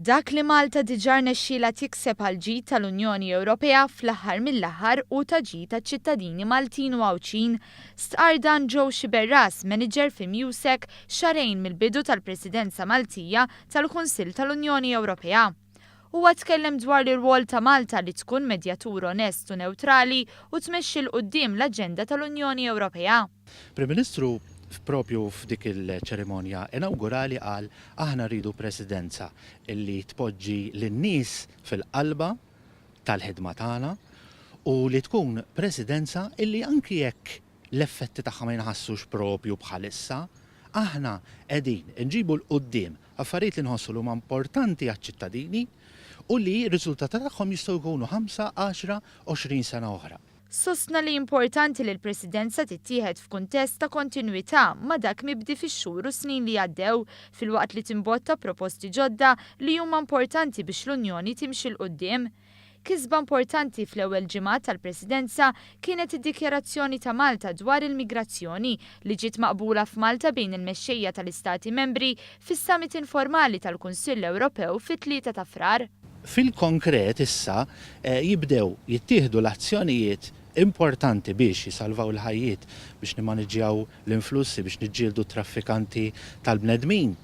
Dak li Malta diġà rnexxiela tikseb għal ġid tal-Unjoni Ewropea fl-aħħar mill-aħħar u ta' ġid taċ-ċittadini Maltin u Għawċin stqar dan Joe Xiberras, manager fi Musec, xarejn mill-bidu tal-Presidenza Maltija tal-Kunsill tal-Unjoni Ewropea. Huwa tkellem dwar ir-rwol ta' Malta li tkun medjatur onest u newtrali u tmexxi l quddiem l-aġenda tal-Unjoni Ewropea. Prim Ministru propju f'dik il-ċerimonja inaugurali qal aħna rridu presidenza illi tpoġġi lin-nies fil-qalba tal-ħidma tagħna u li tkun presidenza illi anki jekk l-effetti tagħha ma jinħassux propju bħalissa, aħna qegħdin inġibu l-qudiem affarijiet li nħossu huma importanti għaċ-ċittadini u li r-riżultati tagħhom jistgħu jkunu 5, 10, 20 sena oħra. Sostna li importanti li l-presidenza tittieħed f'kuntest ta' kontinwità ma' dak mibdi fix-xhur u snin li għaddew filwaqt li timbotta proposti ġodda li huma importanti biex l-Unjoni timxi l quddiem. Kisba importanti fl-ewwel ġimgħat tal-Presidenza kienet id-dikjarazzjoni ta' Malta dwar il-migrazzjoni li ġiet maqbula f'Malta bejn il-mexxejja tal-Istati Membri fis-summit informali tal-Kunsill Ewropew fit-3 ta' Frar. Fil-konkret issa jibdew jittieħdu l-azzjonijiet importanti biex jisalvaw l-ħajjiet, biex nimmaneġġjaw l-influssi, biex niġġieldu traffikanti tal-bnedmin,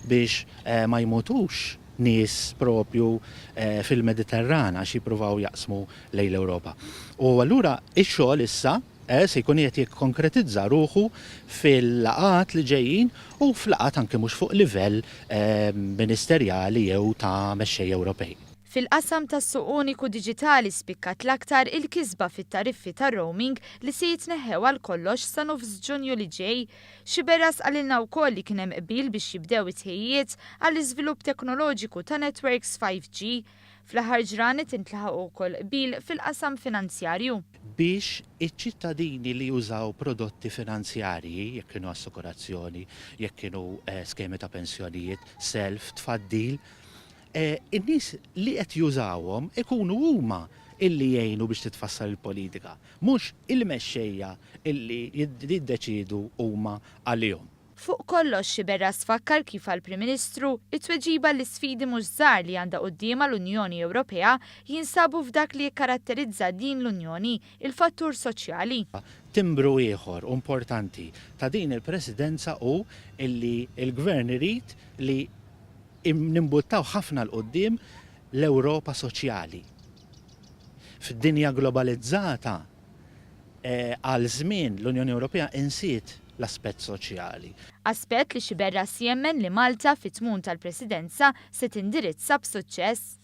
biex ma jmutux nies propju fil-Mediterran għax jippruvaw jaqsmu lejn l-Ewropa. U allura ix-xogħol issa se jkun qed jikkonkretizza ruħu fil-laqat li ġejjin u fil-laqat anke mhux fuq livell ministerjali jew ta' mexxej Ewropej. Fil-qasam tas-suq uniku diġitali spikkat l-aktar il-kisba fit-tariffi tar-roaming li se jitneħħew għal kollox sa nofs Ġunju li ġej. Xiberras qalilna wkoll li kien hemm qbil biex jibdew it-tħejjiet għall-iżvilupp teknoloġiku ta' networks 5G. Fl-aħħar ġranet intlaħaq ukoll qbil fil-qasam finanzjarju. Biex iċ-ċittadini li jużaw prodotti finanzjarji, jekk kienu assikurazzjoni, jekk kienu skemi ta' pensjonijiet, self, tfaddil, in-nies li qed jużawhom ikunu huma illi jgħinu biex titfassal il-politika, mhux il-mexxejja illi jiddeċidu huma għalihom. Fuq kollox Xiberras fakkar kif għall-Prim Ministru it-tweġiba l-isfidi mhux żgħar li għandha quddiem l-Unjoni Ewropea jinsabu f'dak li jikkaratterizza din l-Unjoni, il-fattur soċjali. Timbru ieħor importanti ta' din il-presidenza hu illi l-Gvern irid li nimbuttaw ħafna l-qoddim l-Ewropa soċjali. Fid-dinja globalizzata għal żmien l-Unjoni Ewropea insiet l-aspett soċjali. Aspett li Xiberras jemmen li Malta fit-tmum tal-Presidenza se tindirizza b'suċċess.